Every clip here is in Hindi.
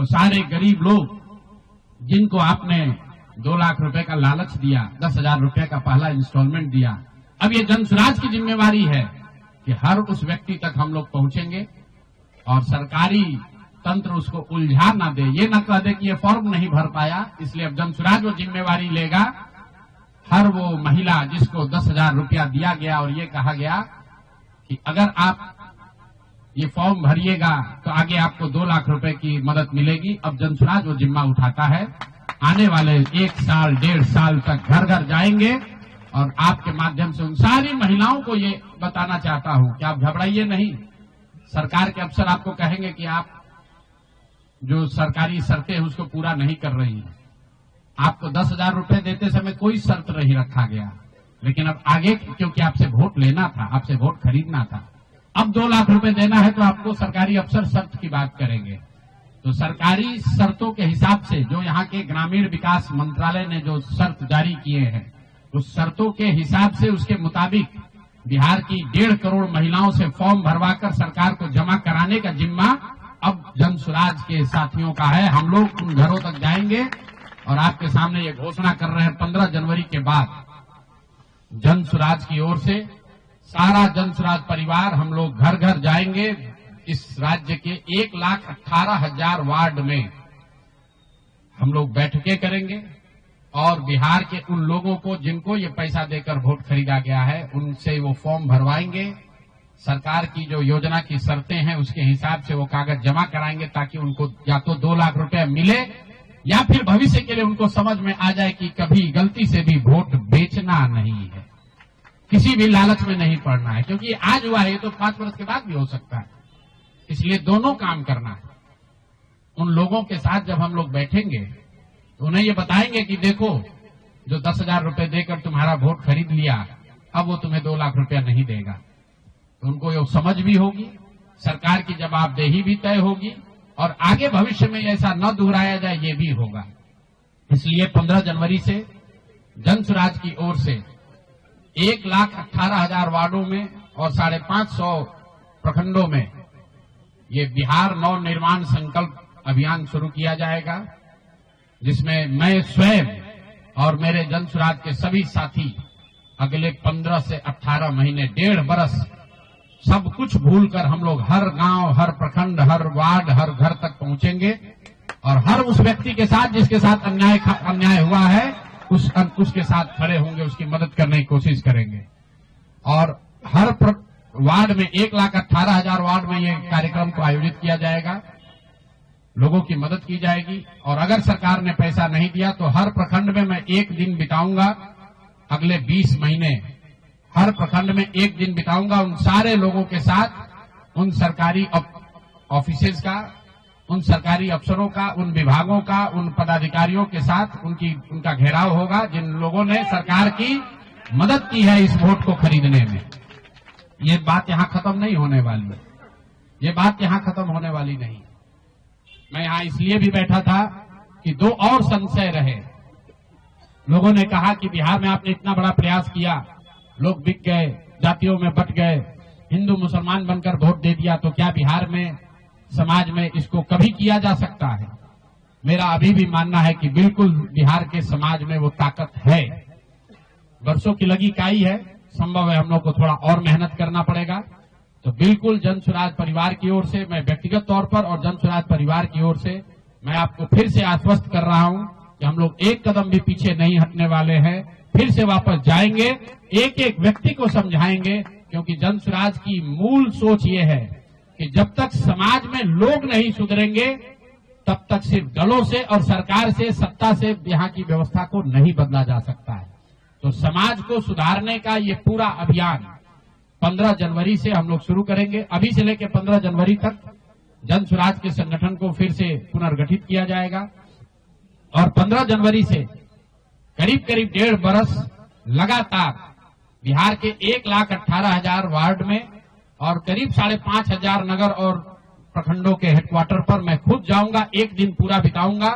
वो सारे गरीब लोग जिनको आपने 2 लाख रुपए का लालच दिया, 10,000 रुपए का पहला इंस्टॉलमेंट दिया, अब ये जन स्वराज की जिम्मेवारी है कि हर उस व्यक्ति तक हम लोग पहुंचेंगे और सरकारी तंत्र उसको उलझा ना दे, ये न कह दे कि ये फॉर्म नहीं भर पाया। इसलिए अब जन स्वराज वो जिम्मेवारी लेगा। हर वो महिला जिसको 10,000 रुपया दिया गया और ये कहा गया कि अगर आप ये फॉर्म भरिएगा तो आगे आपको 2 लाख रुपए की मदद मिलेगी, अब जन स्वराज वो जिम्मा उठाता है। आने वाले 1 साल 1.5 साल तक घर घर जाएंगे और आपके माध्यम से उन सारी महिलाओं को ये बताना चाहता हूं कि आप घबराइए नहीं। सरकार के अफसर आपको कहेंगे कि आप जो सरकारी शर्तें हैं उसको पूरा नहीं कर रही हैं। आपको 10,000 रुपए देते समय कोई शर्त नहीं रखा गया, लेकिन अब आगे क्योंकि आपसे वोट लेना था, आपसे वोट खरीदना था, अब 2 लाख रुपए देना है तो आपको सरकारी अफसर शर्त की बात करेंगे। तो सरकारी शर्तों के हिसाब से जो यहाँ के ग्रामीण विकास मंत्रालय ने जो शर्त जारी किए हैं, उस शर्तों के हिसाब से उसके मुताबिक बिहार की 1.5 करोड़ महिलाओं से फॉर्म भरवाकर सरकार को जमा कराने का जिम्मा अब जन स्वराज के साथियों का है। हम लोग उन घरों तक जाएंगे और आपके सामने ये घोषणा कर रहे हैं 15 जनवरी के बाद जन स्वराज की ओर से सारा जन स्वराज परिवार हम लोग घर घर जाएंगे। इस राज्य के 1,18,000 वार्ड में हम लोग बैठकें करेंगे और बिहार के उन लोगों को जिनको ये पैसा देकर वोट खरीदा गया है उनसे वो फॉर्म भरवाएंगे। सरकार की जो योजना की शर्तें हैं उसके हिसाब से वो कागज जमा कराएंगे ताकि उनको या तो 2 लाख रुपए मिले या फिर भविष्य के लिए उनको समझ में आ जाए कि कभी गलती से भी वोट बेचना नहीं है, किसी भी लालच में नहीं पड़ना है, क्योंकि आज हुआ है तो 5 वर्ष के बाद भी हो सकता है। इसलिए दोनों काम करना है। उन लोगों के साथ जब हम लोग बैठेंगे तो उन्हें ये बताएंगे कि देखो जो 10,000 रुपए देकर तुम्हारा वोट खरीद लिया अब वो तुम्हें 2 लाख रुपया नहीं देगा। तो उनको ये समझ भी होगी, सरकार की जवाबदेही भी तय होगी और आगे भविष्य में ऐसा न दोहराया जाए ये भी होगा। इसलिए 15 जनवरी से जन स्वराज की ओर से 1,18,000 वार्डों में और 550 प्रखंडों में ये बिहार नव निर्माण संकल्प अभियान शुरू किया जाएगा, जिसमें मैं स्वयं और मेरे जन स्वराज के सभी साथी अगले 15 से 18 महीने 1.5 बरस सब कुछ भूलकर हम लोग हर गांव, हर प्रखंड, हर वार्ड, हर घर तक पहुंचेंगे और हर उस व्यक्ति के साथ जिसके साथ अन्याय हुआ है उसके साथ खड़े होंगे, उसकी मदद करने की कोशिश करेंगे। और हर वार्ड में 1,18,000 वार्ड में ये कार्यक्रम को आयोजित किया जाएगा, लोगों की मदद की जाएगी। और अगर सरकार ने पैसा नहीं दिया तो हर प्रखंड में मैं 1 दिन बिताऊंगा, अगले 20 महीने हर प्रखंड में 1 दिन बिताऊंगा उन सारे लोगों के साथ, उन सरकारी ऑफिसेज का, उन सरकारी अफसरों का, उन विभागों का, उन पदाधिकारियों के साथ उनका घेराव होगा जिन लोगों ने सरकार की मदद की है इस वोट को खरीदने में। ये बात यहां खत्म नहीं होने वाली है, ये बात यहां खत्म होने वाली नहीं। मैं यहां इसलिए भी बैठा था कि 2 और संशय रहे। लोगों ने कहा कि बिहार में आपने इतना बड़ा प्रयास किया, लोग बिक गए, जातियों में बंट गए, हिंदू मुसलमान बनकर वोट दे दिया, तो क्या बिहार में समाज में इसको कभी किया जा सकता है? मेरा अभी भी मानना है कि बिल्कुल बिहार के समाज में वो ताकत है। वर्षों की लगी काई है, संभव है हम लोग को थोड़ा और मेहनत करना पड़ेगा। तो बिल्कुल जन स्वराज परिवार की ओर से, मैं व्यक्तिगत तौर पर और जन स्वराज परिवार की ओर से मैं आपको फिर से आश्वस्त कर रहा हूं कि हम लोग 1 कदम भी पीछे नहीं हटने वाले हैं, फिर से वापस जाएंगे, एक एक व्यक्ति को समझाएंगे, क्योंकि जन स्वराज की मूल सोच ये है कि जब तक समाज में लोग नहीं सुधरेंगे तब तक सिर्फ दलों से और सरकार से, सत्ता से यहाँ की व्यवस्था को नहीं बदला जा सकता है। तो समाज को सुधारने का ये पूरा अभियान 15 जनवरी से हम लोग शुरू करेंगे। अभी से लेकर 15 जनवरी तक जन स्वराज के संगठन को फिर से पुनर्गठित किया जाएगा और 15 जनवरी से करीब 1.5 बरस लगातार बिहार के 1,18,000 वार्ड में और करीब 5,500 नगर और प्रखंडों के हेडक्वार्टर पर मैं खुद जाऊंगा, 1 दिन पूरा बिताऊंगा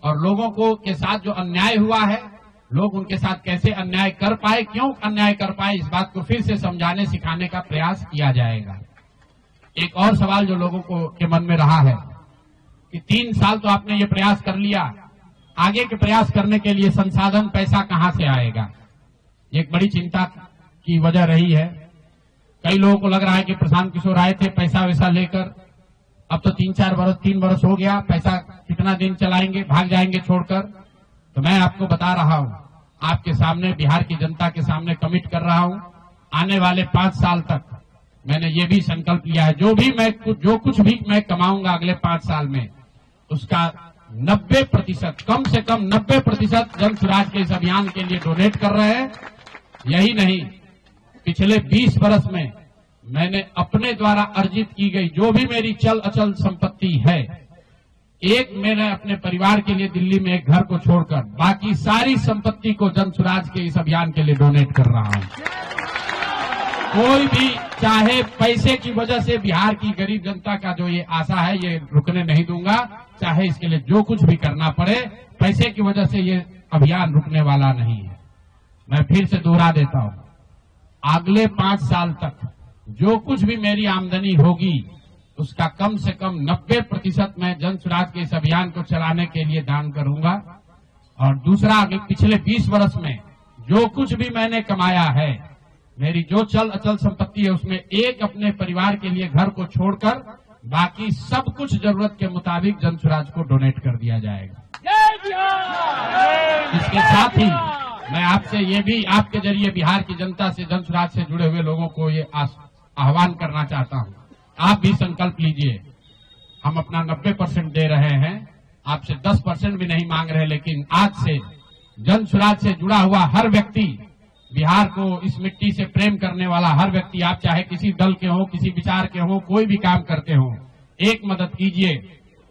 और लोगों को के साथ जो अन्याय हुआ है, लोग उनके साथ कैसे अन्याय कर पाए, क्यों अन्याय कर पाए, इस बात को फिर से समझाने सिखाने का प्रयास किया जाएगा। एक और सवाल जो लोगों को के मन में रहा है कि 3 साल तो आपने ये प्रयास कर लिया, आगे के प्रयास करने के लिए संसाधन पैसा कहां से आएगा। एक बड़ी चिंता की वजह रही है। कई लोगों को लग रहा है कि प्रशांत किशोर आए थे पैसा वैसा लेकर, अब तो 3 वर्ष हो गया, पैसा कितना दिन चलाएंगे, भाग जाएंगे छोड़कर। तो मैं आपको बता रहा हूं, आपके सामने, बिहार की जनता के सामने कमिट कर रहा हूं, आने वाले 5 साल तक मैंने ये भी संकल्प लिया है, जो कुछ भी मैं कमाऊंगा अगले 5 साल में, उसका 90%, कम से कम 90% जन स्वराज के इस अभियान के लिए डोनेट कर रहे हैं। यही नहीं, पिछले 20 वर्ष में मैंने अपने द्वारा अर्जित की गई जो भी मेरी चल अचल संपत्ति है, मैंने अपने परिवार के लिए दिल्ली में एक घर को छोड़कर बाकी सारी संपत्ति को जन स्वराज के इस अभियान के लिए डोनेट कर रहा हूं। कोई भी चाहे पैसे की वजह से बिहार की गरीब जनता का जो ये आशा है, ये रुकने नहीं दूंगा, चाहे इसके लिए जो कुछ भी करना पड़े, पैसे की वजह से ये अभियान रुकने वाला नहीं है। मैं फिर से दोहरा देता हूं, अगले 5 साल तक जो कुछ भी मेरी आमदनी होगी उसका कम से कम 90% मैं जन स्वराज के इस अभियान को चलाने के लिए दान करूंगा। और दूसरा, पिछले 20 वर्ष में जो कुछ भी मैंने कमाया है, मेरी जो चल अचल संपत्ति है, उसमें एक अपने परिवार के लिए घर को छोड़कर बाकी सब कुछ जरूरत के मुताबिक जन स्वराज को डोनेट कर दिया जाएगा। इसके साथ ही मैं आपसे ये भी, आपके जरिए बिहार की जनता से, जन स्वराज से जुड़े हुए लोगों को ये आह्वान करना चाहता हूं, आप भी संकल्प लीजिए। हम अपना 90% दे रहे हैं, आपसे 10% भी नहीं मांग रहे, लेकिन आज से जन स्वराज से जुड़ा हुआ हर व्यक्ति, बिहार को इस मिट्टी से प्रेम करने वाला हर व्यक्ति, आप चाहे किसी दल के हो, किसी विचार के हो, कोई भी काम करते हो, एक मदद कीजिए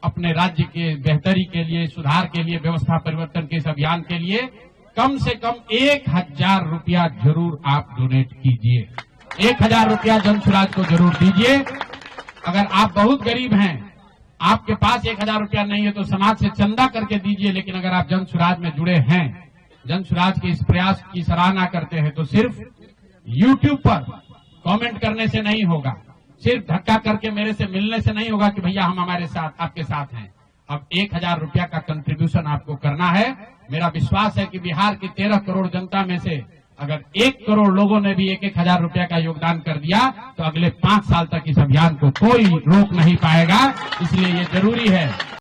अपने राज्य के बेहतरी के लिए, सुधार के लिए, व्यवस्था परिवर्तन के इस अभियान के लिए। कम से कम 1000 रुपया जरूर आप डोनेट कीजिए, 1000 रुपया जन स्वराज को जरूर दीजिए। अगर आप बहुत गरीब हैं, आपके पास 1000 रुपया नहीं है, तो समाज से चंदा करके दीजिए। लेकिन अगर आप जन स्वराज में जुड़े हैं, जन स्वराज के इस प्रयास की सराहना करते हैं, तो सिर्फ YouTube पर कमेंट करने से नहीं होगा, सिर्फ धक्का करके मेरे से मिलने से नहीं होगा कि भैया हम हमारे साथ, आपके साथ हैं। अब 1000 रुपया का कंट्रीब्यूशन आपको करना है। मेरा विश्वास है कि बिहार की 13 करोड़ जनता में से अगर 1 करोड़ लोगों ने भी 1000 रुपया का योगदान कर दिया, तो अगले 5 साल तक इस अभियान को कोई रोक नहीं पाएगा। इसलिए ये जरूरी है